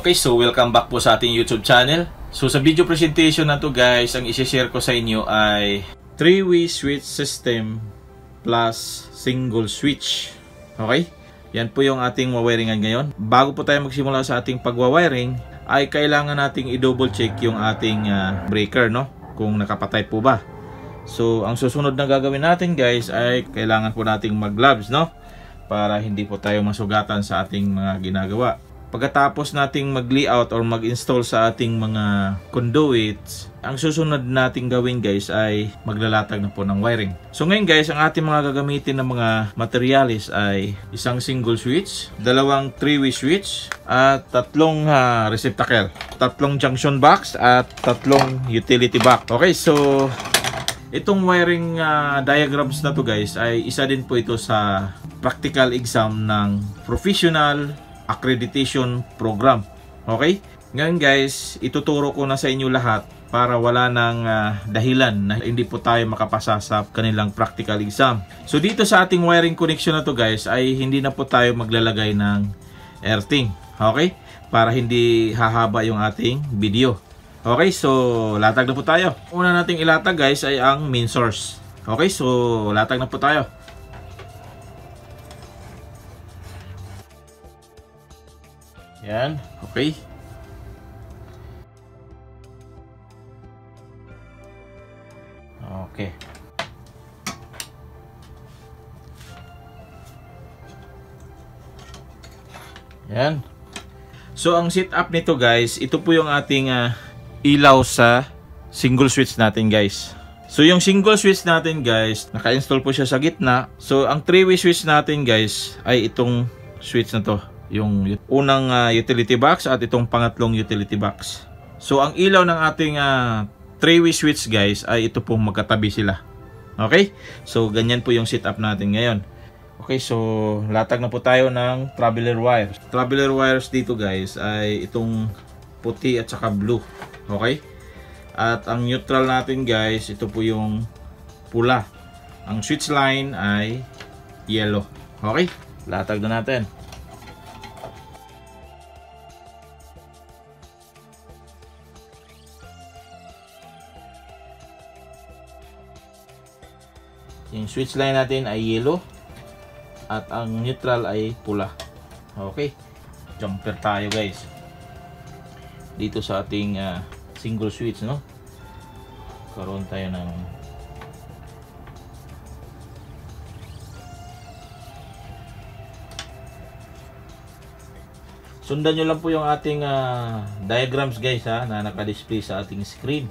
Okay, so welcome back po sa ating YouTube channel. So sa video presentation na to guys, ang isi-share ko sa inyo ay 3-way switch system plus single switch. Okay? Yan po yung ating wawiringan ngayon. Bago po tayo magsimula sa ating pagwawiring, ay kailangan nating i-double check yung ating breaker, no? Kung nakapatay po ba. So ang susunod na gagawin natin guys ay kailangan po nating mag-gloves, no? Para hindi po tayo masugatan sa ating mga ginagawa. Pagkatapos nating mag-layout or mag-install sa ating mga conduits, ang susunod nating gawin guys ay maglalatag na po ng wiring. So ngayon guys, ang ating mga gagamitin na mga materials ay isang single switch, dalawang 3-way switch, at tatlong receptacle, tatlong junction box, at tatlong utility box. Okay, so itong wiring diagrams na to guys ay isa din po ito sa practical exam ng professional accreditation program. Okay? Ngayon guys, ituturo ko na sa inyo lahat para wala nang dahilan na hindi po tayo makapasa sa kanilang practical exam. So dito sa ating wiring connection na to guys ay hindi na po tayo maglalagay ng earthing. Okay? Para hindi hahaba yung ating video. Okay? So latag na po tayo. Una nating ilatag guys ay ang main source. Okay? So latag na po tayo. Yan, okay. Okay. Yan. So ang setup nito guys, ito po yung ating ilaw sa single switch natin guys. So yung single switch natin guys, naka-install po siya sa gitna. So ang 3-way switch natin guys ay itong switch na to. Yung unang utility box at itong pangatlong utility box. So ang ilaw ng ating 3-way switch guys ay ito pong magkatabi sila. Okay? So ganyan po yung setup natin ngayon. Okay, so latag na po tayo ng traveler wires. Traveler wires dito guys ay itong puti at saka blue. Okay? At ang neutral natin guys, ito po yung pula. Ang switch line ay yellow. Okay? Latag na natin. Yung switch line natin ay yellow at ang neutral ay pula. Okay, jumper tayo guys dito sa ating single switch, no? Karoon tayo ng sundan nyo lang po yung ating diagrams guys na naka-display sa ating screen.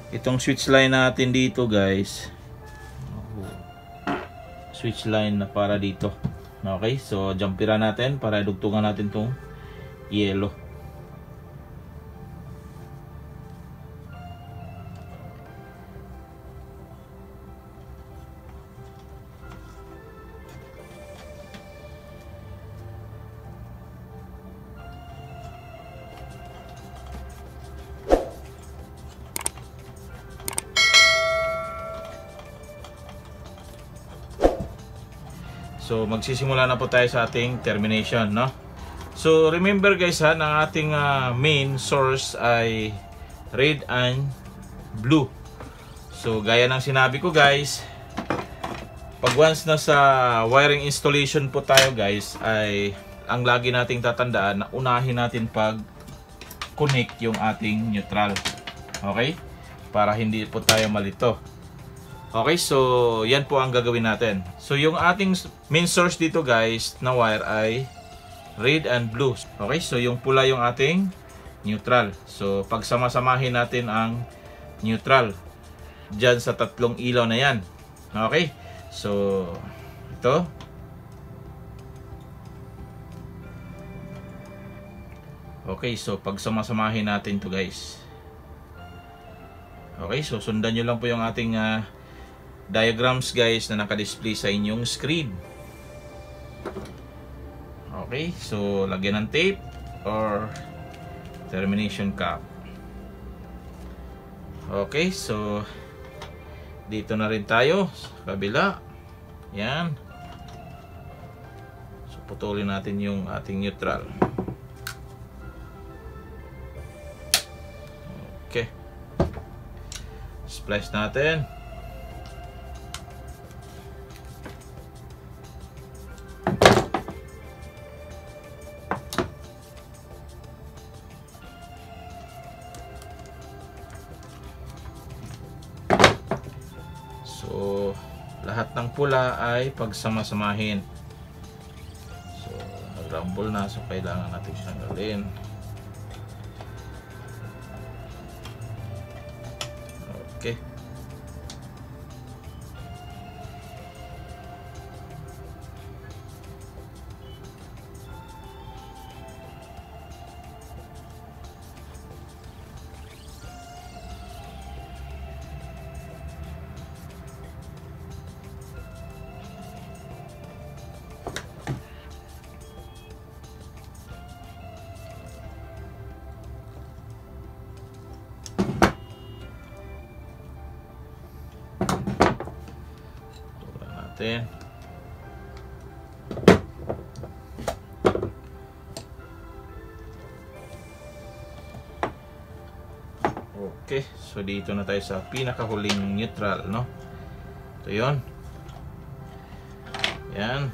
Itong switch line natin dito guys, switch line na para dito. Okay, so jumpira natin para dugtungan natin tong yellow. So magsisimula na po tayo sa ating termination, no? So remember guys ng ating main source ay red and blue. So gaya ng sinabi ko guys, pag once na sa wiring installation po tayo guys, ay ang lagi nating tatandaan na unahin natin pag connect yung ating neutral. Okay? Para hindi po tayo malito. Okay, so yan po ang gagawin natin. So yung ating main source dito guys na wire ay red and blue. Okay, so yung pula yung ating neutral. So pagsama-samahin natin ang neutral dyan sa tatlong ilaw na yan. Okay, so ito. Okay, so pagsama-samahin natin to guys. Okay, so sundan nyo lang po yung ating diagrams guys na naka-display sa inyong screen. Okay, so lagyan ng tape or termination cap. Okay, so dito na rin tayo sa kabila. Yan. So putulin natin yung ating neutral. Okay. Splice natin. So, lahat ng pula ay pagsama-samahin. So, nag-rumble na. So, kailangan natin tanggalin. Okay. Natin. Okay, so dito na tayo sa pinakahuling neutral, no? Ito yun. Yan.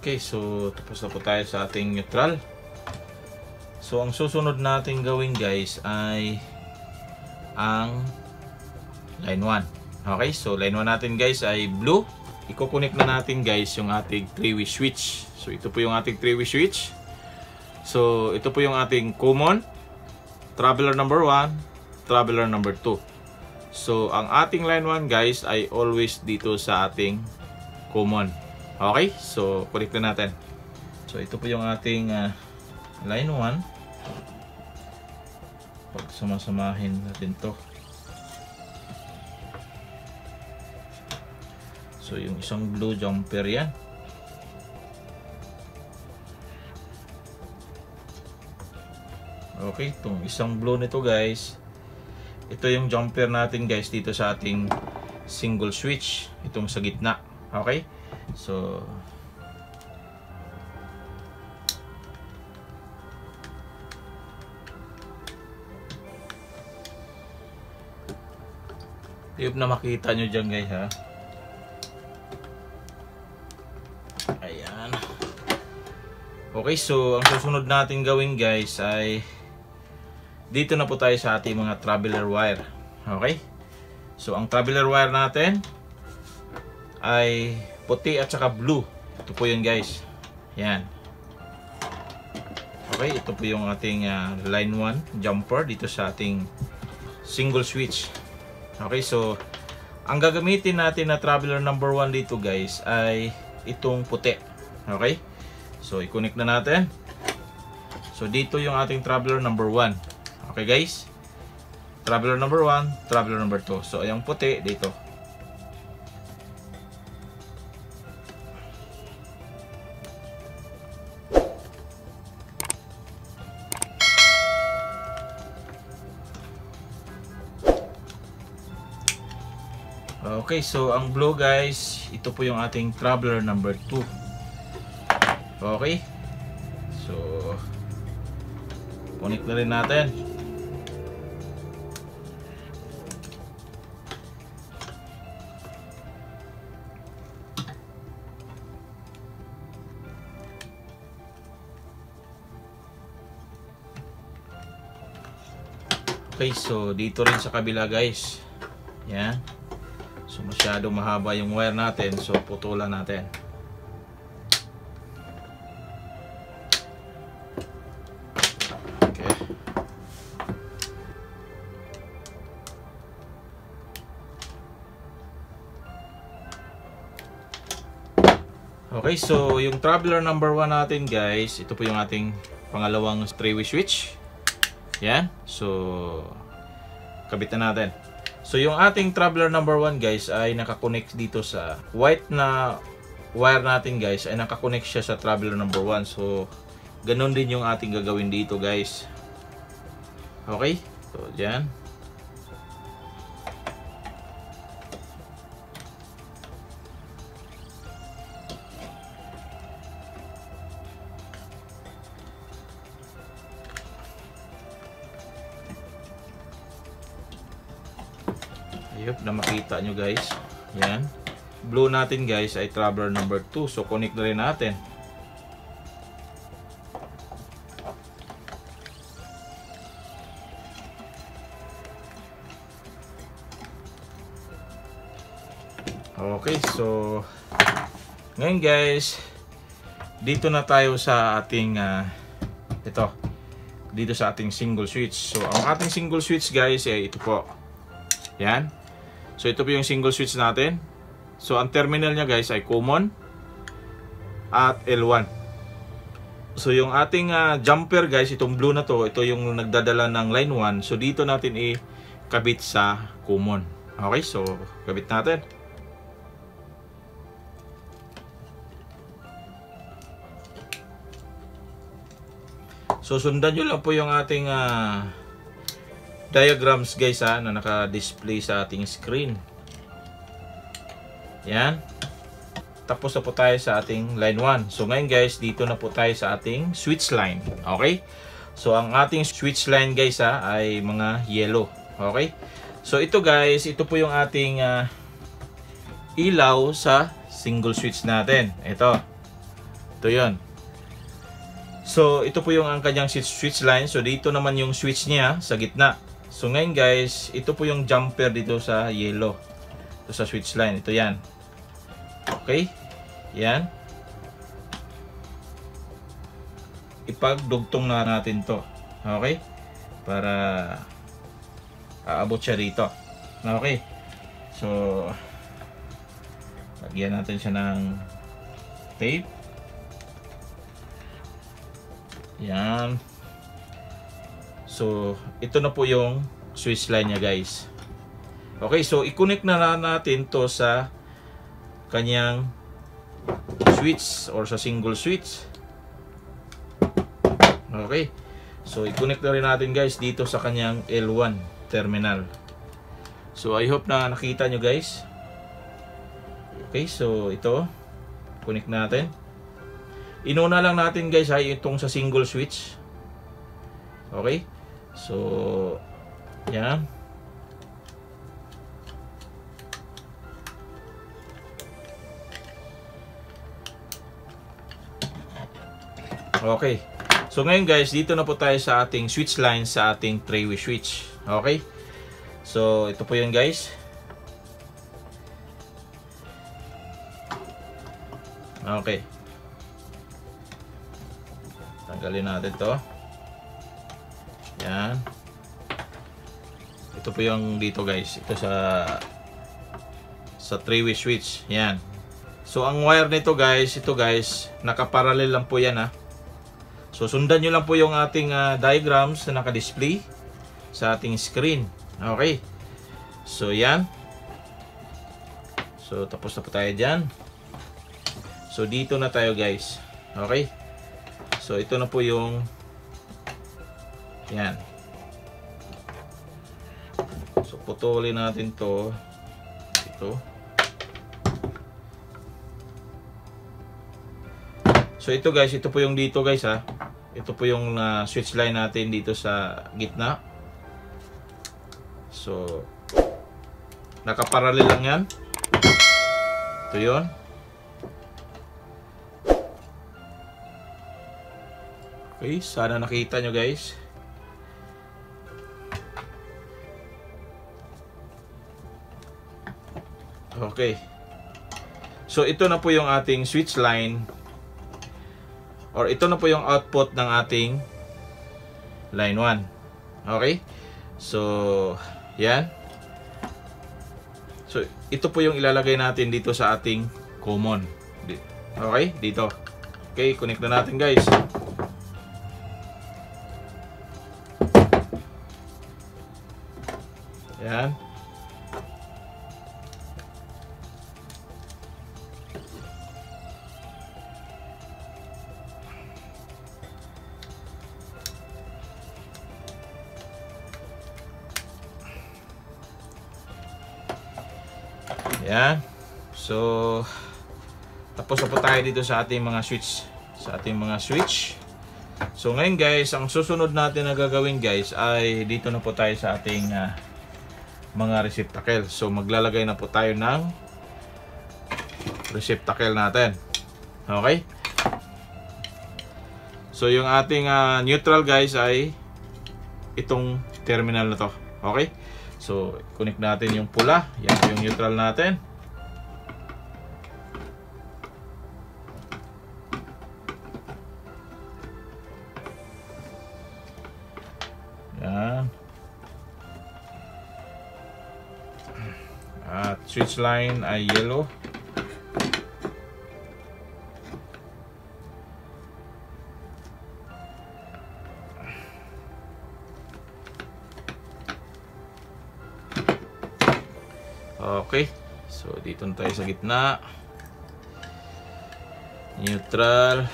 Okay, so tapos na po tayo sa ating neutral. So ang susunod natin gawin guys ay ang line 1. Okay, so line 1 natin guys ay blue. Iko-connect na natin guys yung ating 3-way switch. So ito po yung ating 3-way switch. So ito po yung ating common, traveler number 1, traveler number 2. So ang ating line 1 guys ay always dito sa ating common. Okay, so connect na natin. So ito po yung ating line 1. Pagsama-samahin natin to. So yung isang blue jumper yan. Okay, itong isang blue nito guys, ito yung jumper natin guys dito sa ating single switch, itong sa gitna. Okay, so tip na makita nyo dyan guys ha. Ayan. Okay, so ang susunod natin gawin guys ay dito na po tayo sa ating mga traveler wire. Okay, so ang traveler wire natin ay puti at saka blue. Ito po yun guys. Yan. Okay, ito po yung ating line 1 jumper dito sa ating single switch. Okay, so ang gagamitin natin na traveler number 1 dito guys ay itong puti. Okay, so i-connect na natin. So dito yung ating traveler number 1. Okay guys, traveler number 1, traveler number 2. So yung puti dito. Okay, so ang blue guys, ito po yung ating traveler number 2. Okay, so connect na rin natin. Okay, so dito rin sa kabila guys. Yan. So masyadong mahaba yung wire natin, so putulan natin. Okay. Okay, so yung traveler number 1 natin guys, ito po yung ating pangalawang 3-way switch. Yan. So, kabit na natin. So, yung ating traveler number 1 guys ay nakakonect dito sa white na wire natin guys, ay nakakonect siya sa traveler number 1. So, ganun din yung ating gagawin dito guys. Okay? So, dyan. Ayun, na makita nyo guys. Yan. Blue natin guys ay traveler number 2. So, connect na rin natin. Okay, so ngayon guys, dito na tayo sa ating dito sa ating single switch. So, ang ating single switch guys ay ito po. Yan. So, ito po yung single switch natin. So, ang terminal niya guys ay common at L1. So, yung ating jumper guys, itong blue na to, ito yung nagdadala ng line 1. So, dito natin i-kabit sa common. Okay, so, kabit natin. So, sundan nyo lang po yung ating diagrams guys na naka-display sa ating screen. Yan. Tapos na po tayo sa ating line 1. So ngayon guys, dito na po tayo sa ating switch line. Okay? So ang ating switch line guys ay mga yellow. Okay? So ito guys, ito po yung ating ilaw sa single switch natin. Ito. Ito yun. So ito po yung ang kanyang switch line. So dito naman yung switch niya sa gitna. So ngayon guys, ito po yung jumper dito sa yellow. Ito sa switch line. Ito yan. Okay? Yan. Ipagdugtong na natin to. Okay? Para aabot siya dito. Okay? So, lagyan natin siya ng tape. Yan. So, ito na po yung switch line niya guys. Okay, so i-connect na natin to sa kanyang switch or sa single switch. Okay. So, i-connect na rin natin guys dito sa kanyang L1 terminal. So, I hope na nakita nyo guys. Okay, so ito. Connect natin. Inuna lang natin guys ay itong sa single switch. Okay. So, yan. Okay. So, ngayon guys, dito na po tayo sa ating switch line sa ating 3-way switch. Okay. So, ito po yun guys. Okay. Tanggalin natin to. Yan. Ito po yung dito guys. Ito sa 3-way switch. Yan. So ang wire nito guys, ito guys, nakaparallel lang po yan So sundan nyo lang po yung ating diagrams na naka-display sa ating screen. Okay. So yan. So tapos na po tayo dyan. So dito na tayo guys. Okay. So ito na po yung yan. So putulin natin to. Ito. So ito guys, ito po yung dito guys Ito po yung switch line natin dito sa gitna. So nakaparallel lang yan. Ito yun. Okay, sana nakita nyo guys. Okay. So ito na po yung ating switch line. Or ito na po yung output ng ating line 1. Okay? So, yan. So, ito po yung ilalagay natin dito sa ating common. Okay, dito. Okay, connect na natin guys. Yan. Yan. So, tapos na po tayo dito sa ating mga switch. So, ngayon guys, ang susunod natin na gagawin guys ay dito na po tayo sa ating mga receptacle. So, maglalagay na po tayo ng receptacle natin. Okay? So, yung ating neutral guys ay itong terminal na to. Okay? So, connect natin yung pula. Yan po yung neutral natin. Yan. At switch line ay yellow. Okay, so dito na tayo sa gitna. Neutral.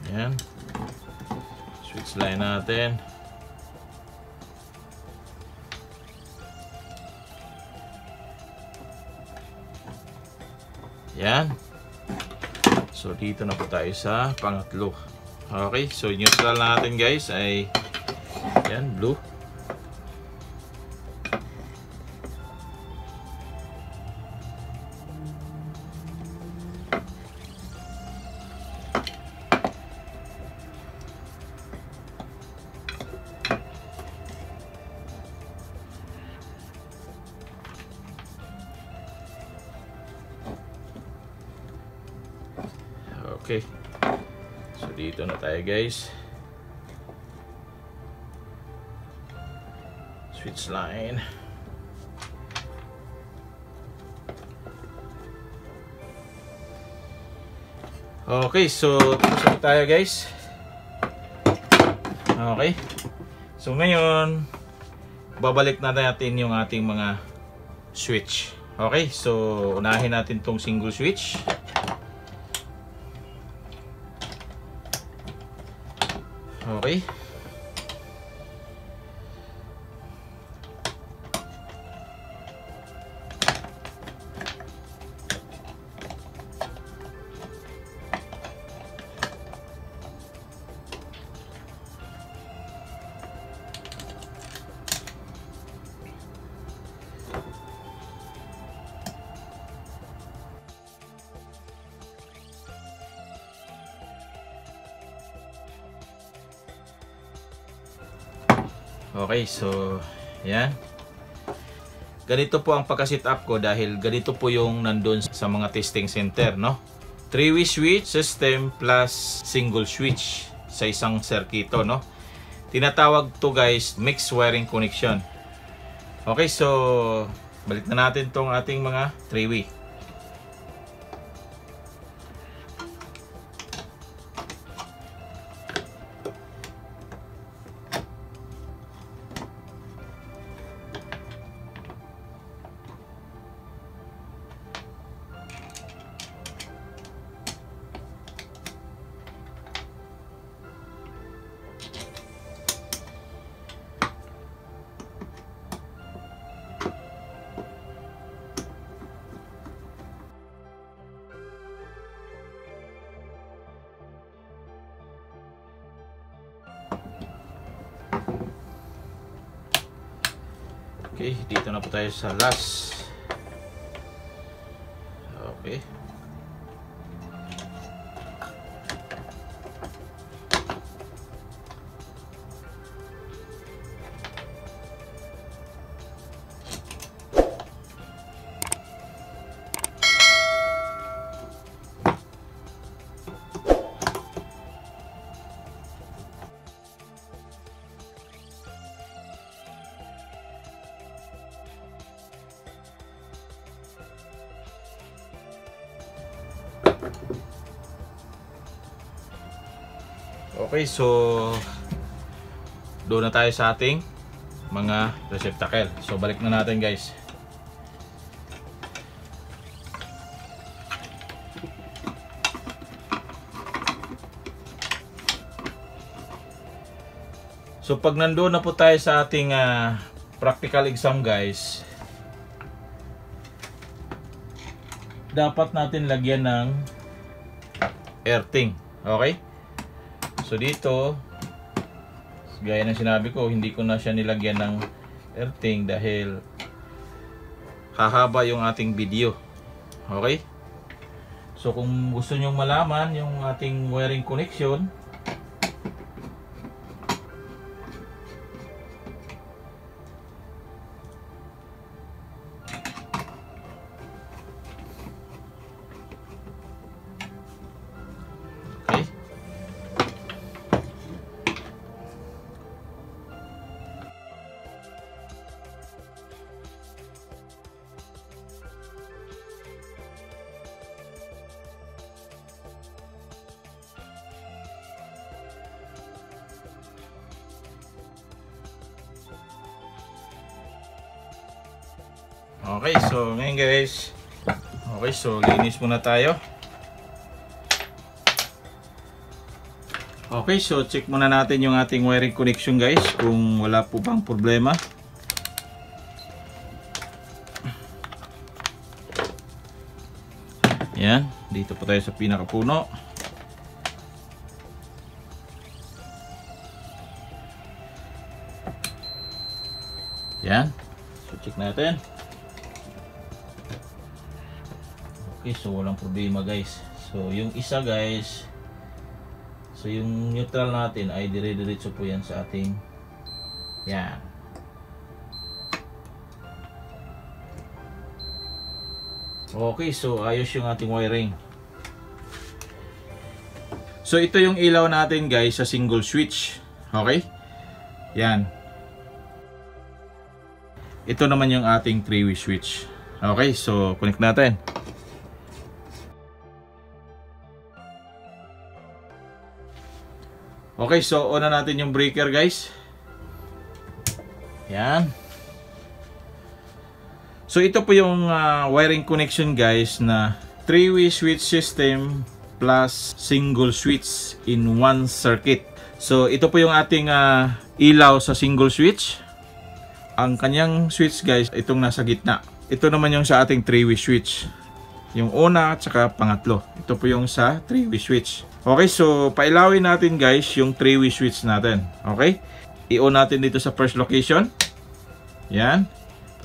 Yan. Switch line natin. Yan. So, dito na po tayo sa pangatlo. Okay, so neutral natin guys ay yan, blue. Okay. So dito na tayo guys. Switch line. Okay, so tapos na tayo guys. Okay. So ngayon babalik natin yung ating mga switch. Okay, so unahin natin tong single switch. Okay. Okay, so yan. Ganito po ang pagka-set up ko dahil ganito po yung nandun sa mga testing center, no? 3-way switch system plus single switch sa isang circuito, no? Tinatawag to guys mixed wiring connection. Okay, so balik na natin tong ating mga 3-way. Okay, dito na po tayo sa last. Okay. Okay, so doon na tayo sa ating mga receptacle. So balik na natin guys. So pag nandoon na po tayo sa ating practical exam guys, dapat natin lagyan ng earthing. Okay? So dito, gaya ng sinabi ko, hindi ko na siya nilagyan ng earthing dahil hahaba yung ating video. Okay? So kung gusto nyo malaman yung ating wiring connection, okay, so ngayon guys, okay, so linis muna tayo. Okay, so check muna natin yung ating wiring connection guys, kung wala po bang problema. Yan, dito po tayo sa pinakapuno. Yan, so check natin. Okay, so walang problema guys. So yung isa guys, so yung neutral natin ay dire-diretso po yan sa ating yan. Okay, so ayos yung ating wiring. So ito yung ilaw natin guys sa single switch. Okay? Yan. Ito naman yung ating 3-way switch. Okay, so connect natin. Okay, so on na natin yung breaker guys. Yan. So ito po yung wiring connection guys na 3-way switch system plus single switch in one circuit. So ito po yung ating ilaw sa single switch. Ang kanyang switch guys, itong nasa gitna. Ito naman yung sa ating 3-way switch. Yung una at saka pangatlo. Ito po yung sa 3-way switch. Okay, so pailawin natin guys yung 3-way switch natin. Okay? I-on natin dito sa first location. Yan.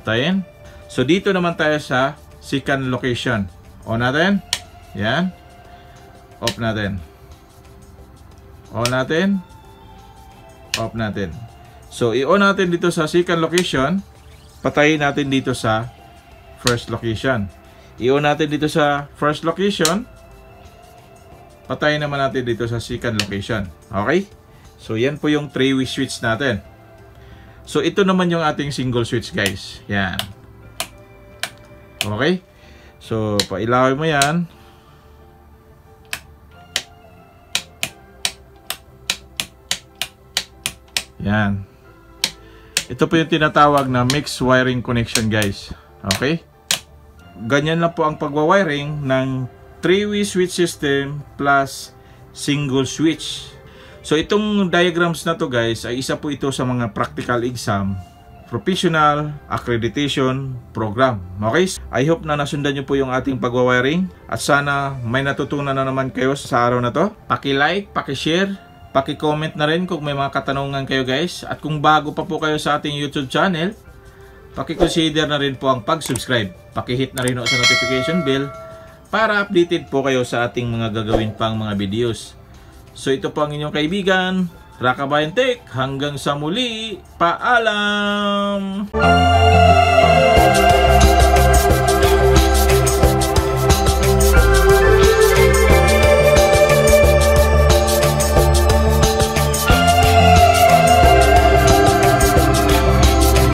Patayin. So dito naman tayo sa second location. On natin. Yan. Off natin. On natin. Off natin. So i-on natin dito sa second location. Patayin natin dito sa first location. I-on natin dito sa first location. Patayin naman natin dito sa second location. Okay? So yan po yung 3-way switch natin. So ito naman yung ating single switch guys. Yan. Okay? So pailawin mo yan. Yan. Ito po yung tinatawag na mixed wiring connection guys. Okay? Ganyan lang po ang pagwa-wiring ng 3-way switch system plus single switch. So itong diagrams na to guys ay isa po ito sa mga practical exam professional accreditation program. Okay? I hope na nasundan nyo po yung ating pagwa-wiring at sana may natutunan na naman kayo sa araw na to. Paki-like, paki-share, paki-comment na rin kung may mga katanungan kayo guys. At kung bago pa po kayo sa ating YouTube channel, paki-consider na rin po ang pag-subscribe. Paki-hit na rin sa notification bell para updated po kayo sa ating mga gagawin pang mga videos. So ito po ang inyong kaibigan, Rakabayan Tech. Hanggang sa muli, paalam!